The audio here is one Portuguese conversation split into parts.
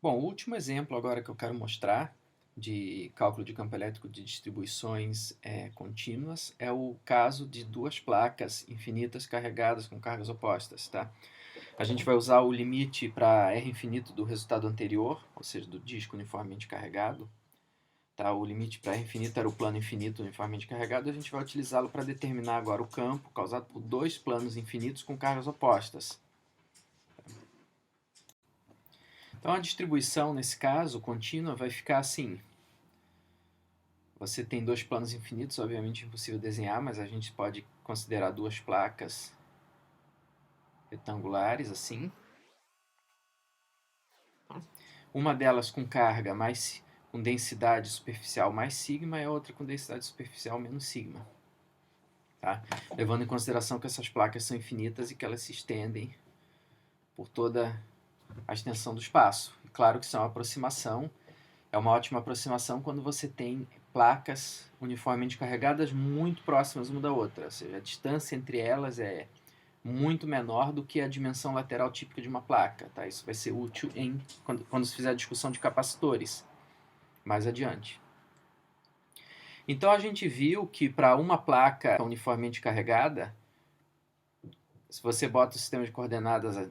Bom, o último exemplo agora que eu quero mostrar de cálculo de campo elétrico de distribuições contínuas é o caso de duas placas infinitas carregadas com cargas opostas, tá? A gente vai usar o limite para R infinito do resultado anterior, ou seja, do disco uniformemente carregado. Tá? O limite para R infinito era o plano infinito uniformemente carregado, a gente vai utilizá-lo para determinar agora o campo causado por dois planos infinitos com cargas opostas. Então a distribuição, nesse caso, contínua, vai ficar assim. Você tem dois planos infinitos, obviamente impossível desenhar, mas a gente pode considerar duas placas retangulares, assim. Uma delas com carga com densidade superficial mais sigma e a outra com densidade superficial menos sigma. Tá? Levando em consideração que essas placas são infinitas e que elas se estendem por toda a extensão do espaço. E claro que isso é uma aproximação, é uma ótima aproximação quando você tem placas uniformemente carregadas muito próximas uma da outra, ou seja, a distância entre elas é muito menor do que a dimensão lateral típica de uma placa. Tá? Isso vai ser útil quando se fizer a discussão de capacitores mais adiante. Então a gente viu que para uma placa uniformemente carregada, se você bota o sistema de coordenadas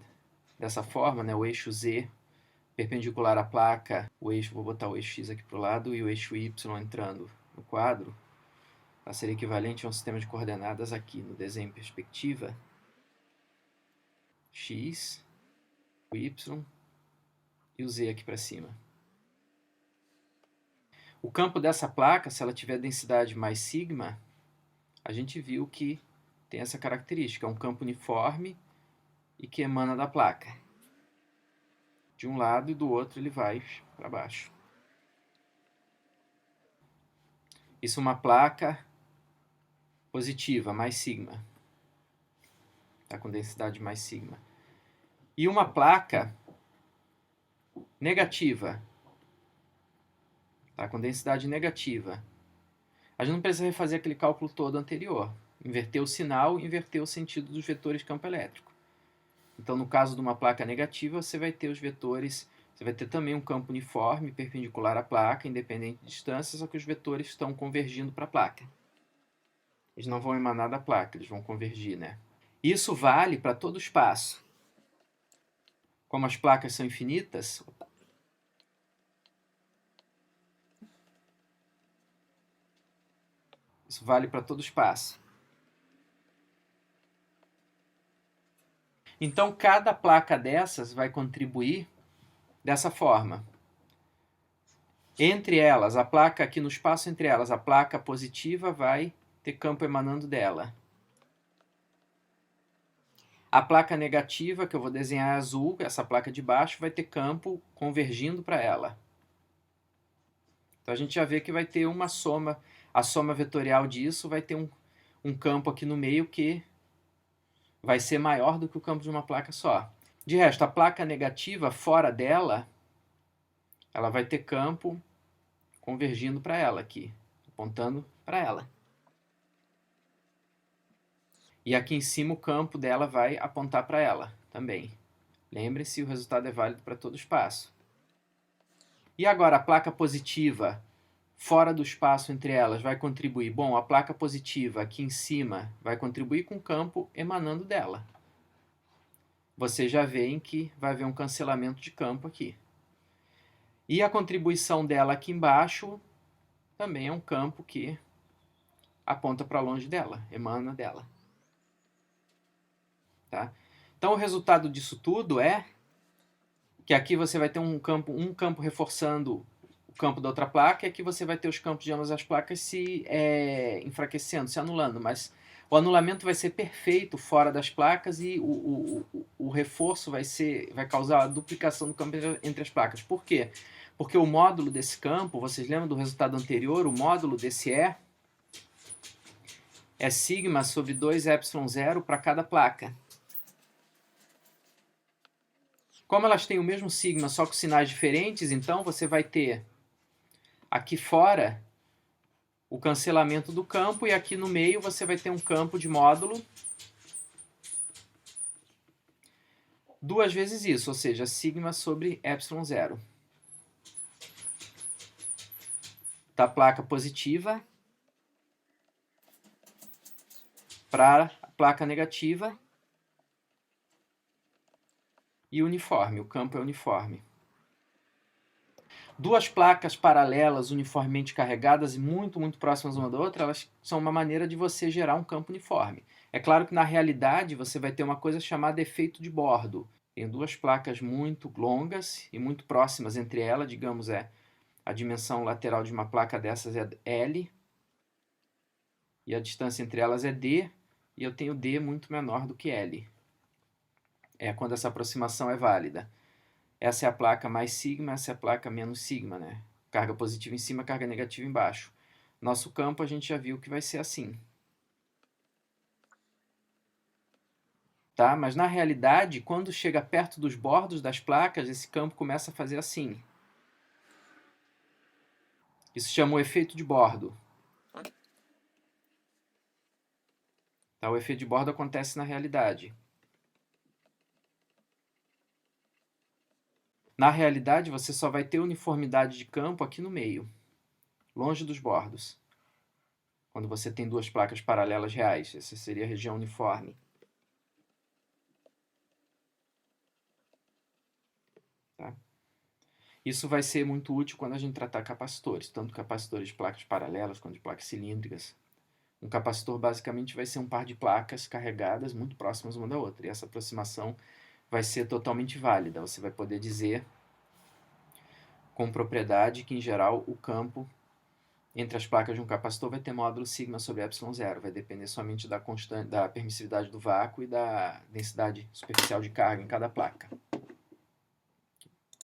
dessa forma, né, o eixo Z perpendicular à placa, vou botar o eixo X aqui para o lado e o eixo Y entrando no quadro, vai ser equivalente a um sistema de coordenadas aqui no desenho em perspectiva, X, o Y e o Z aqui para cima. O campo dessa placa, se ela tiver densidade mais sigma, a gente viu que tem essa característica, é um campo uniforme e que emana da placa. De um lado e do outro ele vai para baixo. Isso é uma placa positiva, mais sigma. Está com densidade mais sigma. E uma placa negativa. Está com densidade negativa. A gente não precisa refazer aquele cálculo todo anterior. Inverter o sinal, inverter o sentido dos vetores de campo elétrico. Então, no caso de uma placa negativa, você vai ter os vetores, você vai ter também um campo uniforme perpendicular à placa, independente de distância, só que os vetores estão convergindo para a placa. Eles não vão emanar da placa, eles vão convergir, né? Isso vale para todo o espaço. Como as placas são infinitas, isso vale para todo o espaço. Então, cada placa dessas vai contribuir dessa forma. Entre elas, a placa aqui no espaço entre elas, a placa positiva vai ter campo emanando dela. A placa negativa, que eu vou desenhar azul, essa placa de baixo, vai ter campo convergindo para ela. Então a gente já vê que vai ter uma soma, a soma vetorial disso vai ter um campo aqui no meio que vai ser maior do que o campo de uma placa só. De resto, a placa negativa, fora dela, ela vai ter campo convergindo para ela aqui, apontando para ela. E aqui em cima o campo dela vai apontar para ela também. Lembre-se, o resultado é válido para todo o espaço. E agora a placa positiva, fora do espaço entre elas, vai contribuir. Bom, a placa positiva aqui em cima vai contribuir com o campo emanando dela. Você já vê que vai haver um cancelamento de campo aqui. E a contribuição dela aqui embaixo também é um campo que aponta para longe dela, emana dela. Tá? Então o resultado disso tudo é que aqui você vai ter um campo reforçando o campo da outra placa, e aqui você vai ter os campos de ambas as placas se enfraquecendo, se anulando, mas o anulamento vai ser perfeito fora das placas e o reforço vai causar a duplicação do campo entre as placas. Por quê? Porque o módulo desse campo, vocês lembram do resultado anterior, o módulo desse E é sigma sobre 2ε0 para cada placa. Como elas têm o mesmo sigma, só com sinais diferentes, então você vai ter aqui fora o cancelamento do campo e aqui no meio você vai ter um campo de módulo duas vezes isso, ou seja, sigma sobre ε0. da placa positiva para a placa negativa e uniforme, o campo é uniforme. Duas placas paralelas uniformemente carregadas e muito próximas uma da outra, elas são uma maneira de você gerar um campo uniforme. É claro que na realidade você vai ter uma coisa chamada efeito de bordo. Tem duas placas muito longas e muito próximas entre elas, digamos, a dimensão lateral de uma placa dessas é L, e a distância entre elas é D, e eu tenho D muito menor do que L. É quando essa aproximação é válida. Essa é a placa mais sigma, essa é a placa menos sigma, né? Carga positiva em cima, carga negativa embaixo. Nosso campo a gente já viu que vai ser assim. Tá? Mas na realidade, quando chega perto dos bordos das placas, esse campo começa a fazer assim. Isso se chama o efeito de bordo. Tá? O efeito de bordo acontece na realidade. Na realidade, você só vai ter uniformidade de campo aqui no meio, longe dos bordos. Quando você tem duas placas paralelas reais, essa seria a região uniforme. Tá? Isso vai ser muito útil quando a gente tratar capacitores, tanto capacitores de placas paralelas quanto de placas cilíndricas. Um capacitor basicamente vai ser um par de placas carregadas muito próximas uma da outra, e essa aproximação vai ser totalmente válida. Você vai poder dizer com propriedade que, em geral, o campo entre as placas de um capacitor vai ter módulo sigma sobre ε0, vai depender somente da permissividade do vácuo e da densidade superficial de carga em cada placa.